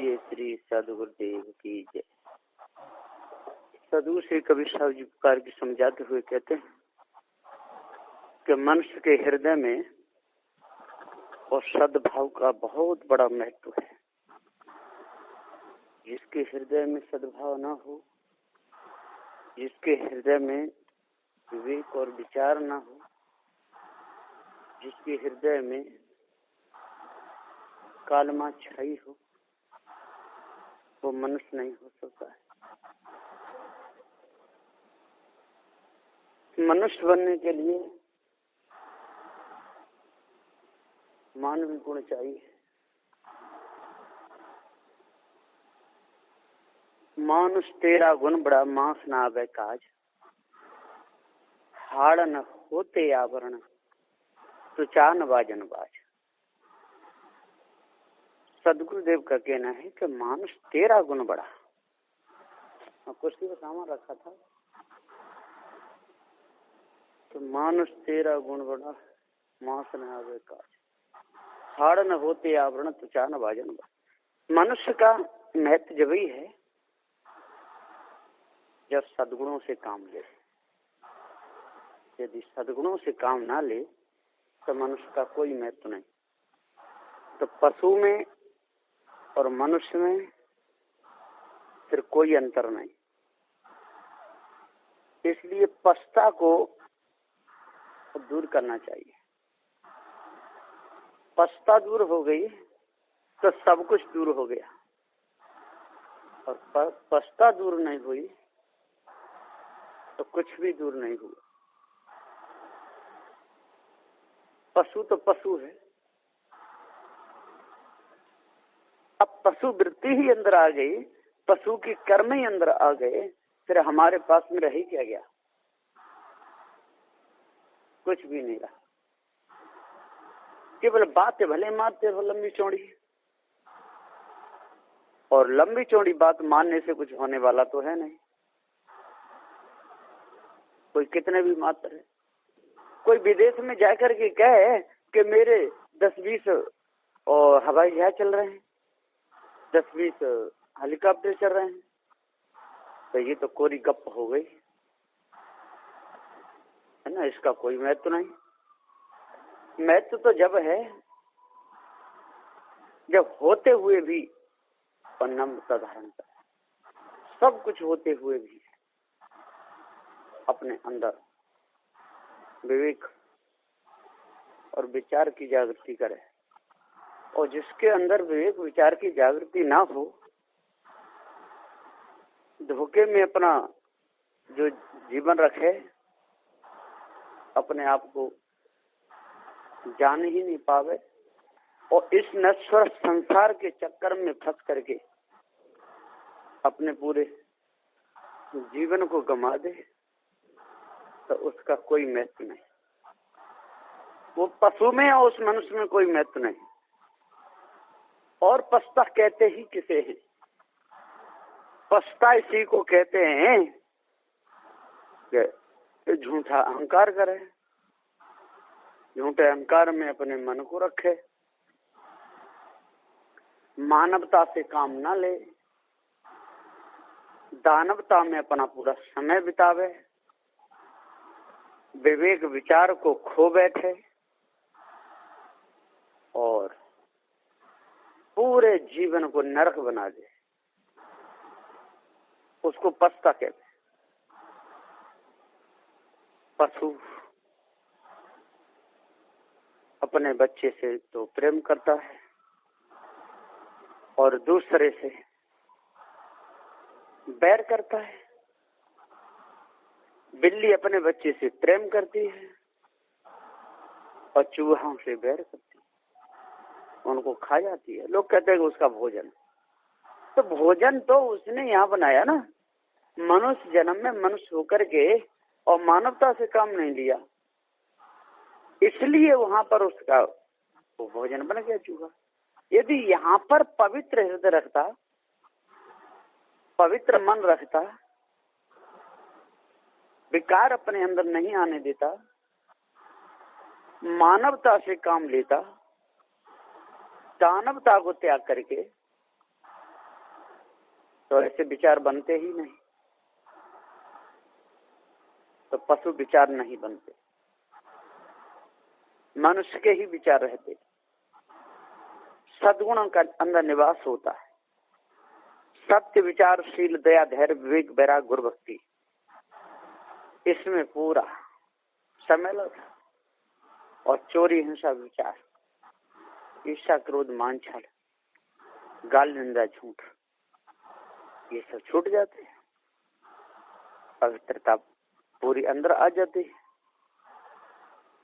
बोलिए श्री सदगुरुदेव की जय। सदगुरु श्री कबीर साहब जी पुकार की समझाते हुए कहते हैं कि मनुष्य के हृदय में और सद्भाव का बहुत बड़ा महत्व है। जिसके हृदय में सद्भाव न हो, जिसके हृदय में विवेक और विचार न हो, जिसके हृदय में कालमा छाई हो, वो मनुष्य नहीं हो सकता है। मनुष्य बनने के लिए मानवीय गुण चाहिए। मानुष तेरा गुण बड़ा, मांस ना आवे काज, हाड़ न होते आवरण, तो चान बाजन बाज। सदगुरुदेव का कहना है कि मानुष तेरा गुण बड़ा। कुर्सी का सामान रखा था तो मानुष तेरा गुण बड़ा, मांस न आवे काज, हाड़ न होते आवरण, तो चान बाजन बाज। मनुष्य का महत्व जब ही है जब सद्गुणों से काम ले। यदि सद्गुणों से काम ना ले तो मनुष्य का कोई महत्व नहीं। तो पशु में और मनुष्य में फिर कोई अंतर नहीं। इसलिए पछता को दूर करना चाहिए। पछता दूर हो गई तो सब कुछ दूर हो गया, और पछता दूर नहीं हुई तो कुछ भी दूर नहीं हुआ। पशु तो पशु है। अब पशु वृत्ति ही अंदर आ गई, पशु की कर्म ही अंदर आ गए, फिर हमारे पास में रही क्या गया? कुछ भी नहीं रहा। केवल बातें भले मारते हो लंबी चौड़ी, और लंबी चौड़ी बात मानने से कुछ होने वाला तो है नहीं। कोई कितने भी मात्र है। कोई विदेश में जाकर के कहे कि मेरे 10-20 और हवाई जहाज चल रहे हैं, 10-20 हेलीकॉप्टर चल रहे हैं, तो ये तो कोरी गप हो गई है ना। इसका कोई महत्व नहीं। महत्व तो जब है जब होते हुए भी नम्रता धारण करे। सब कुछ होते हुए भी अपने अंदर विवेक और विचार की जागृति करे। और जिसके अंदर विवेक विचार की जागृति ना हो, धोखे में अपना जो जीवन रखे, अपने आप को जान ही नहीं पावे, और इस नश्वर संसार के चक्कर में फंस करके अपने पूरे जीवन को गंवा दे, तो उसका कोई महत्व नहीं। वो पशु में और उस मनुष्य में कोई महत्व नहीं। और पछता कहते ही किसे हैं? पछता इसी को कहते हैं कि झूठा अहंकार करे, झूठे अहंकार में अपने मन को रखे, मानवता से काम ना ले, दानवता में अपना पूरा समय बितावे, विवेक विचार को खो बैठे, और पूरे जीवन को नरक बना दे, उसको पछता कहते। पशु अपने बच्चे से तो प्रेम करता है और दूसरे से बैर करता है। बिल्ली अपने बच्चे से प्रेम करती है और चूहों से बैर करती है, उनको खा जाती है। लोग कहते हैं कि उसका भोजन, तो भोजन तो उसने यहाँ बनाया ना। मनुष्य जन्म में मनुष्य होकर के और मानवता से काम नहीं लिया, इसलिए वहां पर उसका वो भोजन बन गया चूहा। यदि यहाँ पर पवित्र हृदय रखता, पवित्र मन रखता, विकार अपने अंदर नहीं आने देता, मानवता से काम लेता, दानवता को त्याग करके तो ऐसे विचार बनते ही नहीं, तो पशु विचार नहीं बनते, मनुष्य के ही विचार रहते। सद्गुणों का अंदर निवास होता है। सत्य, विचारशील, दया, धैर्य, विवेक, वैराग्य, गुरु भक्ति, इसमें पूरा सम्मेलन था। और चोरी, हिंसा, विचार, ईर्ष्या, क्रोध, मान, छल, गाल, निंदा, झूठ, ये सब छूट जाते हैं। पवित्रता पूरी अंदर आ जाती है,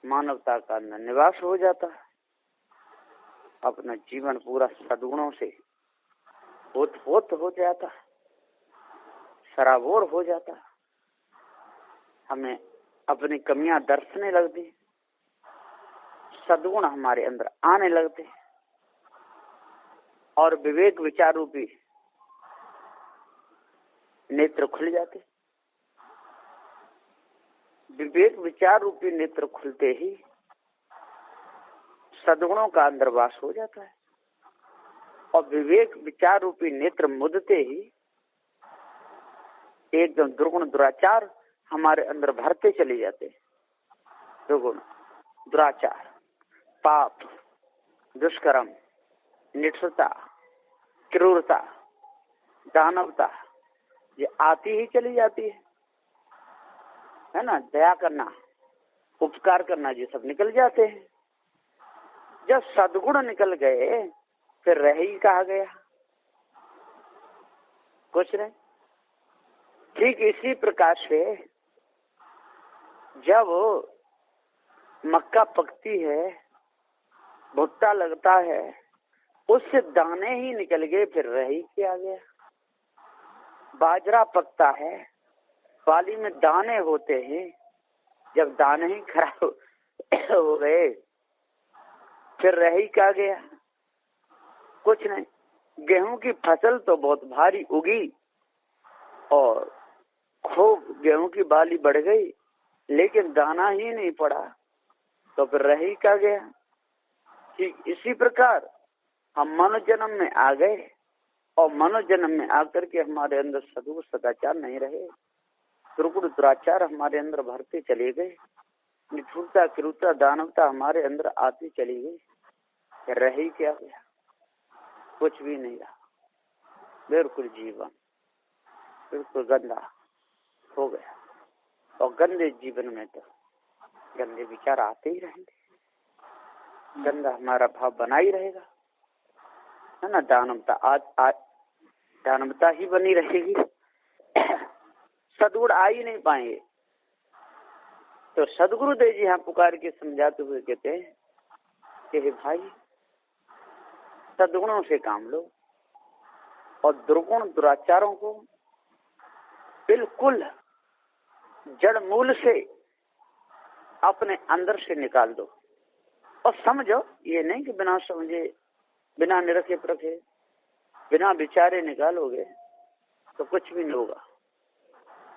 मानवता का अंदर निवास हो जाता है। अपना जीवन पूरा सद्गुणों से ओत-पोत हो जाता है, सराबोर हो जाता है। हमें अपनी कमियां दर्शने लगती, सद्गुण हमारे अंदर आने लगते और विवेक विचार रूपी नेत्र खुल जाते। विवेक विचार रूपी नेत्र खुलते ही सद्गुणों का अंदर वास हो जाता है। और विवेक विचार रूपी नेत्र मुदते ही एकदम दुर्गुण दुराचार हमारे अंदर भरते चले जाते हैं। दुर्गुण, दुराचार, पाप, दुष्कर्म, निष्ठुरता, क्रूरता, दानवता, ये आती ही चली जाती है ना। दया करना, उपकार करना, ये सब निकल जाते हैं। जब सद्गुण निकल गए फिर रह ही कहा गया, कुछ नहीं। ठीक इसी प्रकार से जब मक्का पकती है, भुट्टा लगता है, उससे दाने ही निकल गए, फिर रह ही क्या गया। बाजरा पकता है, बाली में दाने होते हैं, जब दाने ही खराब हो गए फिर रह ही क्या गया, कुछ नहीं। गेहूं की फसल तो बहुत भारी उगी और खूब गेहूं की बाली बढ़ गई, लेकिन दाना ही नहीं पड़ा, तो फिर रह ही क्या गया। ठीक इसी प्रकार हम मनुष्य जन्म में आ गए और मनुष्य जन्म में आकर के हमारे अंदर सद्गुण सदाचार नहीं रहे, दुर्गुण दुराचार हमारे अंदर भरते चले गए, निठुरता, क्रूरता, दानवता हमारे अंदर आती चली गई, रह ही क्या गया, कुछ भी नहीं रहा। बिल्कुल जीवन बिल्कुल गंदा हो गया। और गंदे जीवन में तो गंदे विचार आते ही रहेंगे, गंदा हमारा भाव बना ही रहेगा, है ना। दानवता आज दानवता ही बनी रहेगी, सद्गुण आ ही नहीं पाएंगे। तो सदगुरुदेव जी यहाँ पुकार के समझाते हुए कहते हैं कि हे भाई, सद्गुणों से काम लो और दुर्गुण दुराचारों को बिल्कुल जड़ मूल से अपने अंदर से निकाल दो। और समझो, ये नहीं कि बिना समझे, बिना निरखे परखे, बिना विचारे निकालोगे तो कुछ भी नहीं होगा।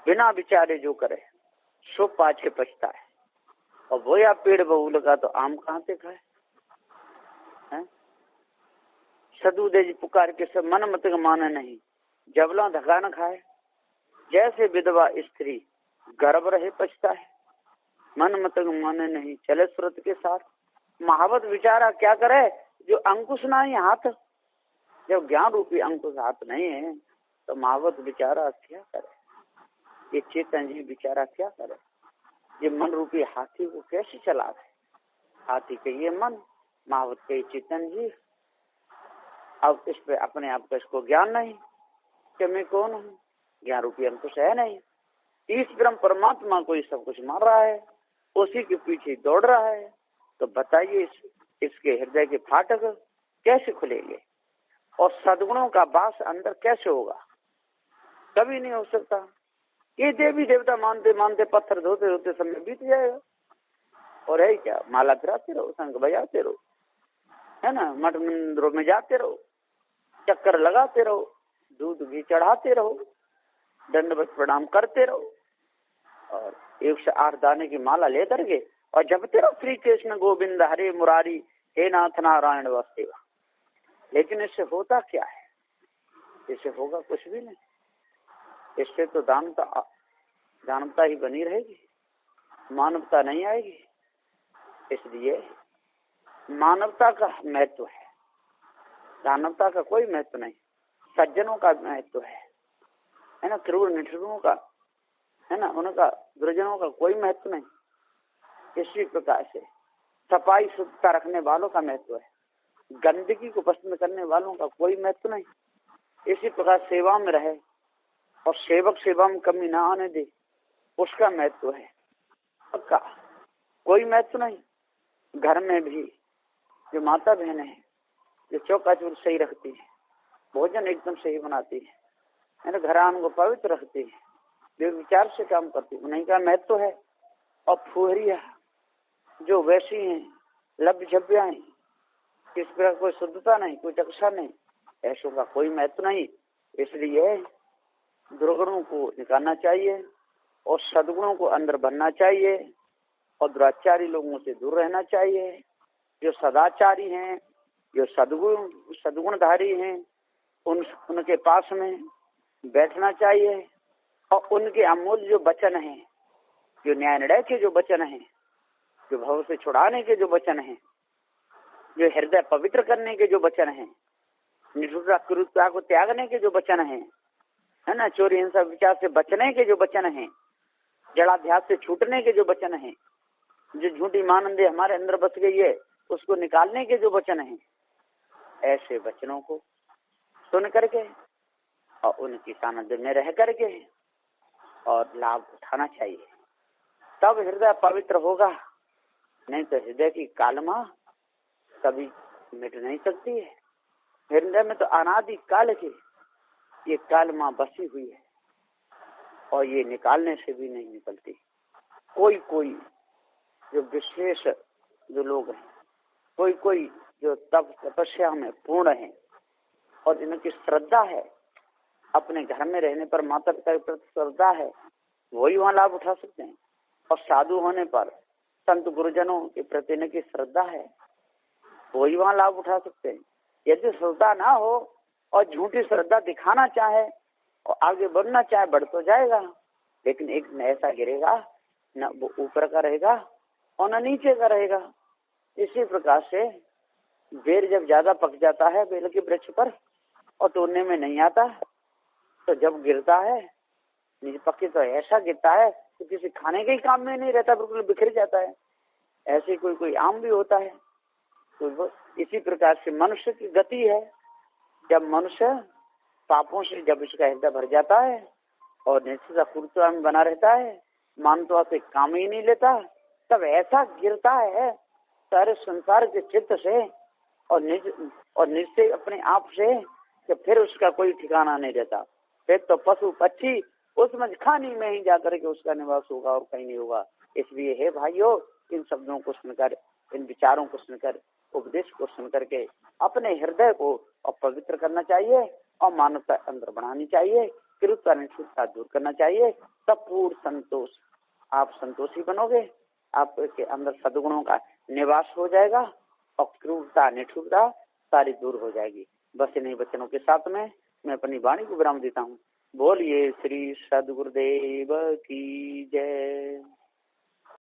बिना विचारे जो करे सो पाछे पछता है। और वो या पेड़ बहु लगा तो आम कहाँ से खाए। सदुदेव जी पुकार के सब मन मत माने नहीं, जबला धक्का न खाए। जैसे विधवा स्त्री गर्भ रहे पछता है, मन मत माने नहीं चले सुरत के साथ। महावत विचारा क्या करे जो अंकुश नहीं हाथ। जब ज्ञान रूपी अंकुश हाथ नहीं है तो महावत विचारा क्या करे। ये चेतन जी विचारा क्या करे, ये मन रूपी हाथी को कैसे चला दे। हाथी के ये मन, महावत के चेतन जी। अब इस पे अपने आप का इसको ज्ञान नहीं कि मैं कौन हूँ, ज्ञान रूपी अंकुश है नहीं। इस ब्रह्म परमात्मा को ही सब कुछ मार रहा है, उसी के पीछे दौड़ रहा है। तो बताइए इसके हृदय के फाटक कैसे खुलेंगे और सद्गुणों का वास अंदर कैसे होगा। कभी नहीं हो सकता। ये देवी देवता मानते मानते पत्थर धोते धोते समय बीत जाएगा। और है क्या, माला फिराते रहो, शंख बजाते रहो, है ना, मठ मंदिरों में जाते रहो, चक्कर लगाते रहो, दूध घी चढ़ाते रहो, दंडवत प्रणाम करते रहो और 108 दाने की माला लेकर के और जपते रहो श्री कृष्ण गोविंद हरे मुरारी हे नाथ नारायण वासुदेव। लेकिन इससे होता क्या है, इससे होगा कुछ भी नहीं। इससे तो दानवता ही बनी रहेगी, मानवता नहीं आएगी। इसलिए मानवता का महत्व है, दानवता का कोई महत्व नहीं। सज्जनों का महत्व है ना, क्रूर निठुरों का, है ना, उनका दुर्जनों का कोई महत्व नहीं। इसी प्रकार से सफाई शुद्धता रखने वालों का महत्व है, गंदगी को पसंद करने वालों का कोई महत्व नहीं। इसी प्रकार सेवा में रहे और सेवक सेवा में कमी ना आने दे, उसका महत्व है। का कोई महत्व नहीं। घर में भी जो माता बहनें हैं, जो चौका चूर सही रखती है, भोजन एकदम सही बनाती है ना, घर आंगन को पवित्र रखती है, वे विचार से काम करती है, उन्हीं का महत्व है। और फुहरिया जो वैसी हैं, लभ्य झब्बिया हैं, किस प्रकार कोई शुद्धता नहीं, कोई टकसा नहीं, ऐसों का कोई महत्व नहीं। इसलिए दुर्गुणों को निकालना चाहिए और सद्गुणों को अंदर भरना चाहिए और दुराचारी लोगों से दूर रहना चाहिए। जो सदाचारी हैं, जो सद्गुणधारी हैं, उनके पास में बैठना चाहिए और उनके अमूल्य जो वचन हैं, जो न्याय निर्णय के जो वचन हैं, जो भव से छुड़ाने के जो वचन हैं, जो हृदय पवित्र करने के जो वचन हैं, निष्ठुरता क्रूरता को त्यागने के जो वचन हैं, है ना, चोरी हिंसा विचार से बचने के जो वचन हैं, जड़ाध्यास से छूटने के जो वचन हैं, जो झूठी मानंदे हमारे अंदर बस गई है उसको निकालने के जो वचन हैं, ऐसे वचनों को सुन करके और उनकी सानिध्य में रह करके और लाभ उठाना चाहिए, तब हृदय पवित्र होगा। नहीं तो हृदय की कालमा कभी मिट नहीं सकती है। हृदय में तो अनादि काल की ये कालमा बसी हुई है और ये निकालने से भी नहीं निकलती। कोई जो विशेष जो लोग हैं, कोई जो तप तपस्या में पूर्ण है और इनकी श्रद्धा है, अपने घर में रहने पर माता पिता के प्रति श्रद्धा है, वही वहाँ लाभ उठा सकते हैं। और साधु होने पर संत गुरुजनों के प्रति इनकी श्रद्धा है, वही वहाँ लाभ उठा सकते हैं। यदि श्रद्धा ना हो और झूठी श्रद्धा दिखाना चाहे और आगे बढ़ना चाहे, बढ़ तो जाएगा, लेकिन एक न ऐसा गिरेगा, न वो ऊपर का रहेगा और न नीचे का रहेगा। इसी प्रकार से बेर जब ज्यादा पक जाता है बेल के वृक्ष पर और तोड़ने में नहीं आता, तो जब गिरता है नीचे पक्के तो ऐसा गिरता है कि किसी खाने के ही काम में नहीं रहता, बिल्कुल बिखर जाता है। ऐसे कोई आम भी होता है। तो इसी प्रकार से मनुष्य की गति है, जब मनुष्य पापों से जब इसका हृदय भर जाता है और निश्चित कुर्ता में बना रहता है, मानवता से काम ही नहीं लेता, तब ऐसा गिरता है सारे संसार के चित्त से और निज से अपने आप से कि फिर उसका कोई ठिकाना नहीं रहता। फिर तो पशु पक्षी उस मजखानी में ही जाकर के उसका निवास होगा और कहीं नहीं होगा। इसलिए हे भाइयों, इन शब्दों को सुनकर, इन विचारों को सुनकर, उपदेश को सुनकर के अपने हृदय को पवित्र करना चाहिए और मानवता अंदर बढ़ानी चाहिए, क्रूरता निष्ठुरता दूर करना चाहिए। तब पूर्ण संतोष, आप संतोषी बनोगे, आपके अंदर सद्गुणों का निवास हो जाएगा और क्रूरता निष्ठुरता सारी दूर हो जाएगी। बस इन्हीं वचनों के साथ में मैं अपनी वाणी को विराम देता हूँ। बोलिए श्री सद्गुरुदेव की जय।